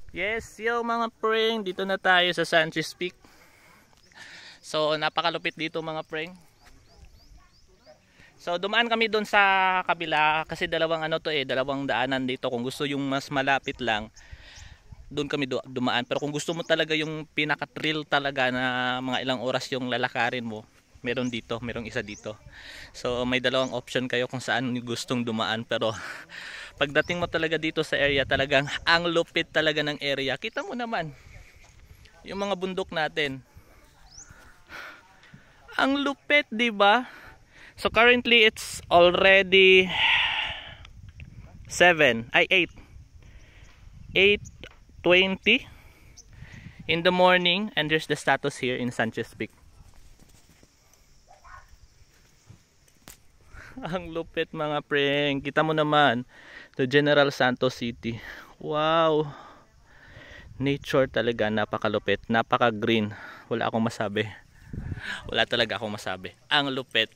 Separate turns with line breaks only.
Yes, yo mga preng, dito na tayo sa Sanchez Peak. So napakalupit dito mga preng. So dumaan kami doon sa kabila kasi dalawang dalawang daanan dito. Kung gusto yung mas malapit lang, doon kami dumaan. Pero kung gusto mo talaga yung pinaka-thrill talaga na mga ilang oras yung lalakarin mo, meron dito, merong isa dito. So may dalawang option kayo kung saan gustong dumaan, pero pagdating mo talaga dito sa area, talagang ang lupit talaga ng area. Kita mo naman yung mga bundok natin. Ang lupit, 'di ba? So currently it's already 8:20 in the morning, and there's the status here in Sanchez Peak. Ang lupit mga preng. Kita mo naman the General Santos City. Wow. Nature talaga, napakalupit, napaka-green. Wala akong masabi. Wala talaga akong masabi. Ang lupit.